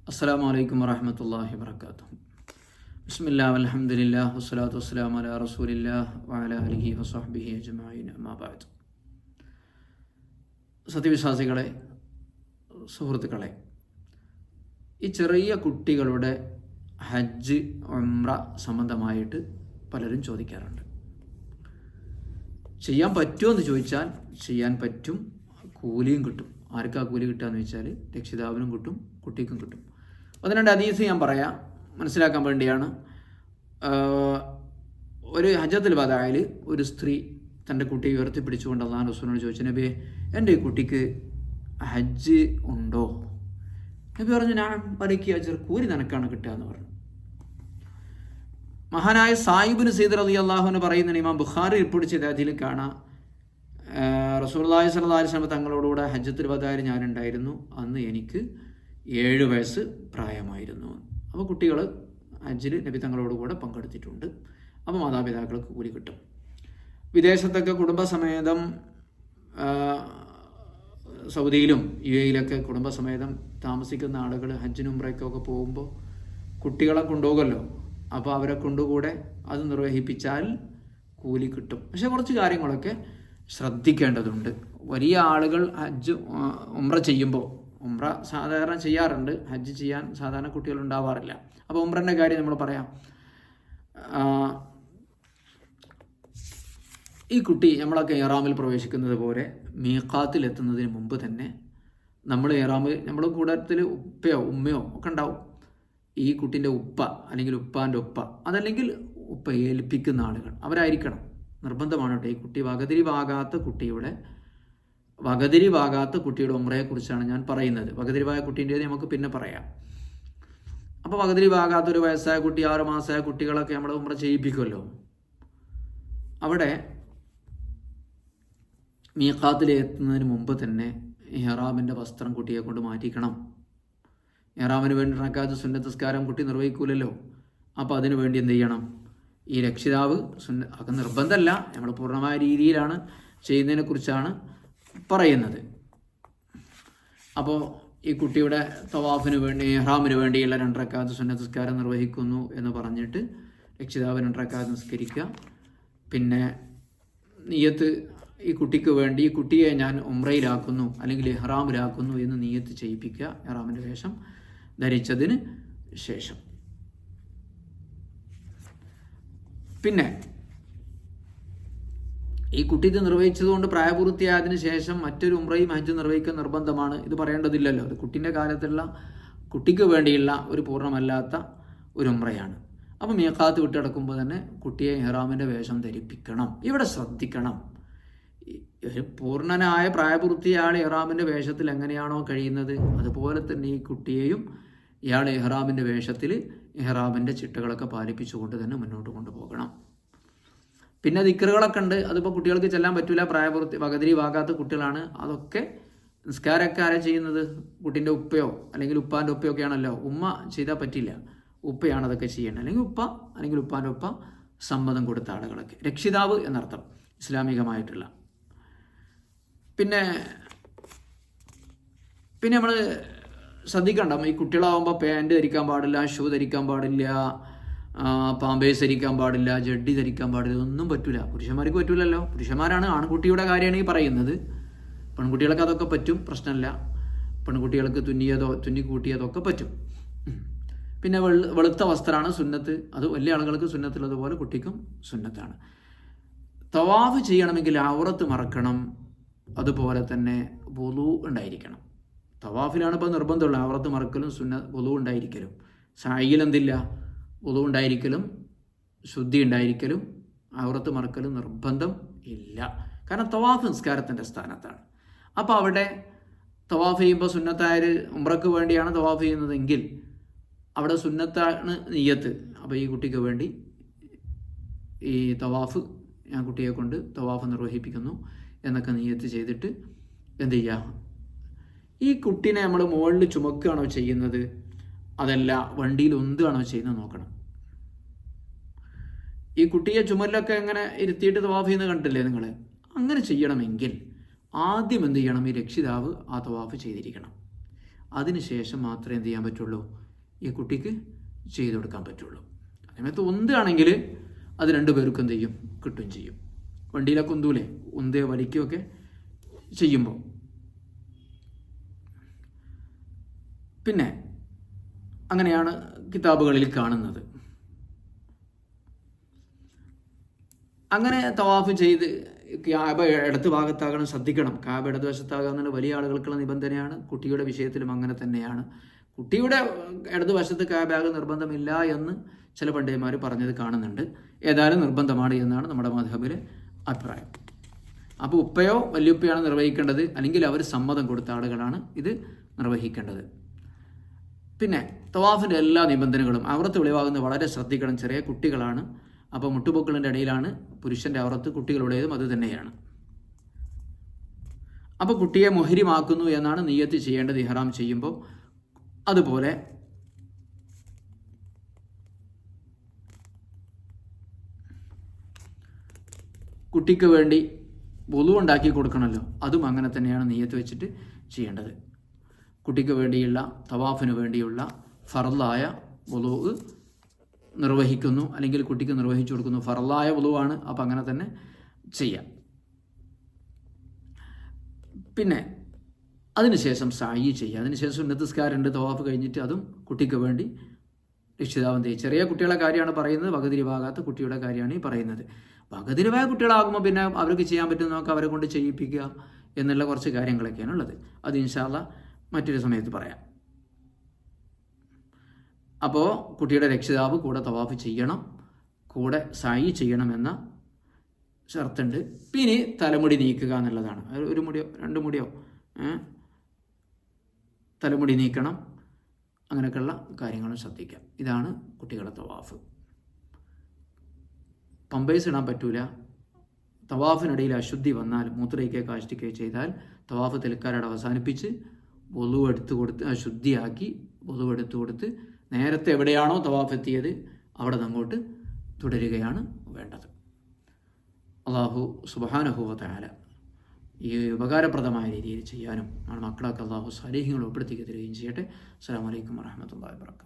അസ്സലാമു അലൈക്കും വറഹ്മത്തുള്ളാഹി വബറകാതുഹു. ബിസ്മില്ലാഹി വൽഹംദുലില്ലാഹി വസ്സലാത്തു വസ്സലാമു അലാ റസൂലില്ലാഹി വഅലാ ആലിഹി വസഹ്ബിഹി അജ്മഈൻ. അമ്മാ ബഅദ്. സത്യവിശ്വാസികളെ, സുഹൃത്തുക്കളെ, ഈ ചെറിയ കുട്ടികളുടെ ഹജ്ജ് ഉംറ സംബന്ധമായിട്ട് പലരും ചോദിക്കാറുണ്ട്. ചെയ്യാൻ പറ്റുമോ എന്ന് ചോദിച്ചാൽ ചെയ്യാൻ പറ്റും, കൂലിയും കിട്ടും. ആർക്കാ കൂലി കിട്ടുകയെന്ന് വെച്ചാൽ രക്ഷിതാവിനും കിട്ടും, കുട്ടിക്കും കിട്ടും. അതിനുണ്ട് ഹദീസ് ഞാൻ പറയാം, മനസ്സിലാക്കാൻ വേണ്ടിയാണ്. ഒരു ഹജ്ജത്തുൽ വദാഇൽ ഒരു സ്ത്രീ തൻ്റെ കുട്ടിയെ ഉയർത്തിപ്പിടിച്ചുകൊണ്ട് അല്ലാഹു റസൂലിനോട് ചോദിച്ചു, നബിയെ, എൻ്റെ ഈ കുട്ടിക്ക് ഹജ്ജ് ഉണ്ടോ? നബി പറഞ്ഞു, ഞാൻ വലക്കി അജ്ർ, കൂലി നിനക്കാണ് കിട്ടുക എന്ന് പറഞ്ഞു. മഹാനായ സായിബിന് സയ്യിദ് റളിയല്ലാഹു അൻഹു പറയുന്ന ഇമാം ബുഖാരി റിപ്പോർട്ട് ചെയ്ത അതിൽ കാണാം, റസൂലുള്ളാഹി സ്വല്ലല്ലാഹു അലൈഹി വസല്ലം തങ്ങളോടുകൂടെ ഹജ്ജത്തുൽ വദാഇൽ ഞാനുണ്ടായിരുന്നു. അന്ന് എനിക്ക് 7 വയസ്സ് പ്രായമായിരുന്നു. അപ്പോൾ കുട്ടികൾ ഹജ്ജിൽ നബി തങ്ങളോടുകൂടെ പങ്കെടുത്തിട്ടുണ്ട്. അപ്പോൾ മാതാപിതാക്കൾക്ക് കൂലി കിട്ടും. വിദേശത്തൊക്കെ കുടുംബസമേതം സൗദിയിലും UAE കുടുംബസമേതം താമസിക്കുന്ന ആളുകൾ ഹജ്ജിനും ഉംറയ്ക്കൊക്കെ പോകുമ്പോൾ കുട്ടികളെ കൊണ്ടുപോകുമല്ലോ. അപ്പോൾ അവരെ കൊണ്ടുകൂടെ അത് നിർവഹിപ്പിച്ചാൽ കൂലി കിട്ടും. പക്ഷെ കുറച്ച് കാര്യങ്ങളൊക്കെ ശ്രദ്ധിക്കേണ്ടതുണ്ട്. വലിയ ആളുകൾ ഹജ്ജ് ഉംറ ചെയ്യുമ്പോൾ, ഉംറ സാധാരണ ചെയ്യാറുണ്ട്, ഹജ്ജ് ചെയ്യാൻ സാധാരണ കുട്ടികൾ ഉണ്ടാവാറില്ല. അപ്പോൾ ഉംറൻ്റെ കാര്യം നമ്മൾ പറയാം. ഈ കുട്ടി നമ്മളൊക്കെ ഇഹ്റാമിൽ പ്രവേശിക്കുന്നത് പോലെ മീഖാത്തിൽ എത്തുന്നതിന് മുമ്പ് തന്നെ നമ്മുടെ കൂട്ടത്തിൽ ഉപ്പയോ ഉമ്മയോ ഒക്കെ ഉണ്ടാവും. ഈ കുട്ടീൻ്റെ ഉപ്പ അല്ലെങ്കിൽ ഉപ്പാൻ്റെ ഉപ്പ, അതല്ലെങ്കിൽ ഉപ്പ ഏൽപ്പിക്കുന്ന ആളുകൾ അവരായിരിക്കണം. നിർബന്ധമാണ് കേട്ടോ. ഈ കുട്ടി വകതിരിവാകാത്ത കുട്ടിയുടെ ഉംറയെക്കുറിച്ചാണ് ഞാൻ പറയുന്നത്. വകതിരിവായ കുട്ടീൻ്റേത് നമുക്ക് പിന്നെ പറയാം. അപ്പോൾ വകതിരിവാകാത്ത ഒരു വയസ്സായ കുട്ടി, 6 മാസമായ കുട്ടികളൊക്കെ നമ്മൾ ഉംറ ചെയ്യിപ്പിക്കുമല്ലോ. അവിടെ മീഖാത്തിൽ എത്തുന്നതിന് മുമ്പ് തന്നെ ഇഹ്റാമിൻ്റെ വസ്ത്രം കുട്ടിയെ കൊണ്ട് മാറ്റിക്കണം. ഇഹ്റാമിന് വേണ്ടി റക്അത്ത് സുന്നത്ത് നിസ്കാരം കുട്ടി നിർവഹിക്കൂലല്ലോ. അപ്പോൾ അതിനു വേണ്ടി എന്ത് ചെയ്യണം? ഈ രക്ഷിതാവ് അത് നിർബന്ധമല്ല, നമ്മൾ പൂർണ്ണമായ രീതിയിലാണ് ചെയ്യുന്നതിനെ കുറിച്ചാണ് പറയുന്നത്. അപ്പോൾ ഈ കുട്ടിയുടെ തവാഫിന് വേണ്ടി, ഇഹ്റാമിന് വേണ്ടിയുള്ള 2 റക്അത്ത് സുന്നത്ത് നിസ്കാരം നിർവഹിക്കുന്നു എന്ന് പറഞ്ഞിട്ട് രക്ഷിതാവ് 2 റക്അത്ത് നിസ്കരിക്കുക. പിന്നെ നിയ്യത്ത്, ഈ കുട്ടിക്ക് വേണ്ടി ഈ കുട്ടിയെ ഞാൻ ഉംറയിലാക്കുന്നു അല്ലെങ്കിൽ ഇഹ്റാമിലാക്കുന്നു എന്ന് നിയ്യത്ത് ചെയ്യിപ്പിക്കുക, ഇഹ്റാമിൻ്റെ വേഷം ധരിച്ചതിന് ശേഷം. പിന്നെ ഈ കുട്ടി ഇത് നിർവഹിച്ചതുകൊണ്ട് പ്രായപൂർത്തിയായതിനു ശേഷം മറ്റൊരു ഉംറയും ഹജ്ജ് നിർവഹിക്കാൻ നിർബന്ധമാണ്. ഇത് പറയേണ്ടതില്ലല്ലോ. അത് കുട്ടീൻ്റെ കാലത്തുള്ള കുട്ടിക്ക് വേണ്ടിയുള്ള ഒരു പൂർണ്ണമല്ലാത്ത ഒരു ഉംറയാണ്. അപ്പം മീഖാത്ത് വിട്ടടക്കുമ്പോൾ തന്നെ കുട്ടിയെ ഇഹ്റാമിൻ്റെ വേഷം ധരിപ്പിക്കണം. ഇവിടെ ശ്രദ്ധിക്കണം, ഒരു പൂർണ്ണനായ പ്രായപൂർത്തിയായ ഇഹ്റാമിൻ്റെ വേഷത്തിൽ എങ്ങനെയാണോ കഴിയുന്നത് അതുപോലെ തന്നെ ഈ കുട്ടിയെയും ഇയാൾ ഇഹ്റാമിൻ്റെ വേഷത്തിൽ ഇഹ്റാമിൻ്റെ ചിട്ടകളൊക്കെ പാലിപ്പിച്ചുകൊണ്ട് തന്നെ മുന്നോട്ട് കൊണ്ടുപോകണം. പിന്നെ ദിക്റുകളൊക്കെ ഉണ്ട്. അതിപ്പോൾ കുട്ടികൾക്ക് ചെല്ലാൻ പറ്റില്ല, വകതിരിവാകാത്ത കുട്ടികളാണ്. അതൊക്കെ നിസ്കാരമൊക്കെ ആരാ ചെയ്യുന്നത്? കുട്ടീൻ്റെ ഉപ്പയോ അല്ലെങ്കിൽ ഉപ്പാൻ്റെ ഉപ്പയോ ഒക്കെ ആണല്ലോ. ഉമ്മ ചെയ്താൽ പറ്റില്ല, ഉപ്പയാണ് അതൊക്കെ ചെയ്യേണ്ടത്. അല്ലെങ്കിൽ ഉപ്പ അല്ലെങ്കിൽ ഉപ്പാൻ്റെ ഉപ്പ സമ്മതം കൊടുത്ത ആളുകളൊക്കെ, രക്ഷിതാവ് എന്നർത്ഥം ഇസ്ലാമികമായിട്ടുള്ള. പിന്നെ നമ്മൾ ശ്രദ്ധിക്കണ്ട, ഈ കുട്ടികളാവുമ്പോൾ പാൻറ് ധരിക്കാൻ പാടില്ല, ഷൂ ധരിക്കാൻ പാടില്ല, പാമ്പേഴ്സ് ധരിക്കാൻ പാടില്ല, ജഡ്ഡി ധരിക്കാൻ പാടില്ല, ഇതൊന്നും പറ്റില്ല. പുരുഷന്മാർക്ക് പറ്റില്ലല്ലോ. പുരുഷന്മാരാണ്, ആൺകുട്ടിയുടെ കാര്യമാണ് ഈ പറയുന്നത്. പെൺകുട്ടികൾക്ക് അതൊക്കെ പറ്റും, പ്രശ്നമില്ല. പെൺകുട്ടികൾക്ക് തുന്നിക്കൂട്ടിയതൊക്കെ പറ്റും. പിന്നെ വെളുത്ത വസ്ത്രമാണ് സുന്നത്ത്. അത് വലിയ ആളുകൾക്ക് സുന്നത്തുള്ളതുപോലെ കുട്ടിക്കും സുന്നത്താണ്. തവാഫ് ചെയ്യണമെങ്കിൽ ഔറത്ത് മറക്കണം, അതുപോലെ തന്നെ വുളു ഉണ്ടായിരിക്കണം. തവാഫിലാണ് ഇപ്പോൾ നിർബന്ധമുള്ള ഔറത്ത് മറക്കലും വുളു ഉണ്ടായിരിക്കലും. സായിൽ എന്തില്ല? വുളു ഉണ്ടായിരിക്കലും ശുദ്ധി ഉണ്ടായിരിക്കലും ഔറത്ത് മറക്കലും നിർബന്ധം ഇല്ല. കാരണം തവാഫ് നിസ്കാരത്തിൻ്റെ സ്ഥാനത്താണ്. അപ്പോൾ അവിടെ തവാഫ് ചെയ്യുമ്പോൾ സുന്നത്തായ ഉംറക്ക് വേണ്ടിയാണ് തവാഫ് ചെയ്യുന്നതെങ്കിൽ അവിടെ സുന്നത്താണ് നിയ്യത്ത്. അപ്പോൾ ഈ കുട്ടിക്ക് വേണ്ടി ഈ തവാഫ്, ഞാൻ കുട്ടിയെ കൊണ്ട് തവാഫ് നിർവഹിപ്പിക്കുന്നു എന്നൊക്കെ നിയ്യത്ത് ചെയ്തിട്ട് എന്ത് ചെയ്യുക? ഈ കുട്ടീനെ നമ്മൾ മുകളിൽ ചുമക്കുകയാണോ ചെയ്യുന്നത്, അതല്ല വണ്ടിയിൽ ഉന്തുകയാണോ ചെയ്യുന്നത് നോക്കണം. ഈ കുട്ടിയെ ചുമലിലൊക്കെ എങ്ങനെ ഇരുത്തിയിട്ട് തവാഫ് ചെയ്യുന്നത് കണ്ടില്ലേ നിങ്ങൾ? അങ്ങനെ ചെയ്യണമെങ്കിൽ ആദ്യം എന്ത് ചെയ്യണം? ഈ രക്ഷിതാവ് ആ തവാഫ് ചെയ്തിരിക്കണം. അതിനുശേഷം മാത്രമേ എന്ത് ചെയ്യാൻ പറ്റുള്ളൂ, ഈ കുട്ടിക്ക് ചെയ്തു കൊടുക്കാൻ പറ്റുള്ളൂ. അതേമയത്ത് ഉന്താണെങ്കിൽ അത് 2 പേർക്കും എന്ത് ചെയ്യും, കിട്ടുകയും ചെയ്യും. വണ്ടിയിലൊക്കെ ഉന്തൂലേ, ഉന്തേ വലിക്കുകയൊക്കെ ചെയ്യുമ്പോൾ. പിന്നെ അങ്ങനെയാണ് കിതാബുകളിൽ കാണുന്നത്. അങ്ങനെ തവാഫ് ചെയ്ത് കാബ ഇടത്ത് ഭാഗത്താകണം, ശ്രദ്ധിക്കണം. കാബ ഇടത് വശത്താകുക എന്നുള്ള വലിയ ആളുകൾക്കുള്ള നിബന്ധനയാണ്. കുട്ടിയുടെ വിഷയത്തിലും അങ്ങനെ തന്നെയാണ്. കുട്ടിയുടെ ഇടത് വശത്ത് കാബാകൽ നിർബന്ധമില്ല എന്ന് ചില പണ്ഡിതന്മാർ പറഞ്ഞത് കാണുന്നുണ്ട്. ഏതായാലും നിർബന്ധമാണ് എന്നാണ് നമ്മുടെ മദ്ഹബിലെ അഭിപ്രായം. അപ്പോൾ ഉപ്പയോ വല്യുപ്പയാണ് നിർവഹിക്കേണ്ടത്, അല്ലെങ്കിൽ അവർ സമ്മതം കൊടുത്ത ആളുകളാണ് ഇത് നിർവഹിക്കേണ്ടത്. പിന്നെ തവാഫിൻ്റെ എല്ലാ നിബന്ധനകളും ഔറത്ത് വെളിവാകുന്നത് വളരെ ശ്രദ്ധിക്കണം. ചെറിയ കുട്ടികളാണ്, അപ്പോൾ മുട്ടുപൊക്കളിൻ്റെ ഇടയിലാണ് പുരുഷൻ്റെ ഔറത്ത്, കുട്ടികളുടേതും അത് തന്നെയാണ്. അപ്പോൾ കുട്ടിയെ മുഹരിമാക്കുന്നു എന്നാണ് നിയ്യത്ത് ചെയ്യേണ്ടത് ഇഹ്റാം ചെയ്യുമ്പോൾ. അതുപോലെ കുട്ടിക്ക് വേണ്ടി വുളു ഉണ്ടാക്കി കൊടുക്കണമല്ലോ, അതും അങ്ങനെ തന്നെയാണ് നിയ്യത്ത് വെച്ചിട്ട് ചെയ്യേണ്ടത്. കുട്ടിക്ക് വേണ്ടിയുള്ള തവാഫിന് വേണ്ടിയുള്ള ഫർളായ വുളു നിർവഹിക്കുന്നു, അല്ലെങ്കിൽ കുട്ടിക്ക് നിർവഹിച്ചു കൊടുക്കുന്നു. ഫർളായ വുളുവാണ്, അപ്പം അങ്ങനെ തന്നെ ചെയ്യാം. പിന്നെ അതിനുശേഷം സായി ചെയ്യുക. അതിനുശേഷം സുന്നത്ത് നിസ്കാരമുണ്ട് തവാഫ് കഴിഞ്ഞിട്ട്, അതും കുട്ടിക്ക് വേണ്ടി രക്ഷിതാവും ചെയ്യും. ചെറിയ കുട്ടികളെ കാര്യമാണ് പറയുന്നത്, വകതിരിവാകാത്ത കുട്ടിയുടെ കാര്യമാണ് ഈ പറയുന്നത്. വകതിരിവായ കുട്ടികളാകുമ്പോൾ പിന്നെ അവർക്ക് ചെയ്യാൻ പറ്റുന്ന നോക്കുക, അവരെ കൊണ്ട് ചെയ്യിപ്പിക്കുക എന്നുള്ള കുറച്ച് കാര്യങ്ങളൊക്കെയാണ് ഉള്ളത്. അത് ഇൻഷാ അല്ലാഹ് മറ്റൊരു സമയത്ത് പറയാം. അപ്പോൾ കുട്ടിയുടെ രക്ഷിതാവ് കൂടെ തവാഫ് ചെയ്യണം, കൂടെ സായി ചെയ്യണമെന്ന ഷർത്തുണ്ട്. പിന്നെ തലമുടി നീക്കുക എന്നുള്ളതാണ്. 1 മുടിയോ 2 മുടിയോ തലമുടി നീക്കണം, അങ്ങനെയൊക്കെയുള്ള കാര്യങ്ങളും ശ്രദ്ധിക്കാം. ഇതാണ് കുട്ടികളുടെ തവാഫ്. പമ്പേഴ്സ് ഇടാൻ പറ്റൂല. തവാഫിനിടയിൽ അശുദ്ധി വന്നാൽ, മൂത്രയിക്കുകയോ കാഷ്ടിക്കുകയോ ചെയ്താൽ തവാഫ് തൽക്കാലം അവസാനിപ്പിച്ച് വുളു എടുത്ത് കൊടുത്ത് ശുദ്ധിയാക്കി വുളു എടുത്ത് കൊടുത്ത് നേരത്തെ എവിടെയാണോ തവാഫ് എത്തിയത് അവിടെ നിന്ന് അങ്ങോട്ട് തുടരുകയാണ് വേണ്ടത്. അല്ലാഹു സുബ്ഹാനഹു വ തആല ഈ ഉപകാരപ്രദമായ രീതിയിൽ ചെയ്യാനും നമ്മുടെ മക്കളൊക്കെ അല്ലാഹു സാലിഹ്യങ്ങൾ ഉൾപ്പെടുത്തി തരികയും ചെയ്യട്ടെ. അസ്സലാമു അലൈക്കും വറഹ്മത്തുള്ളാഹി വബറകാതുഹു.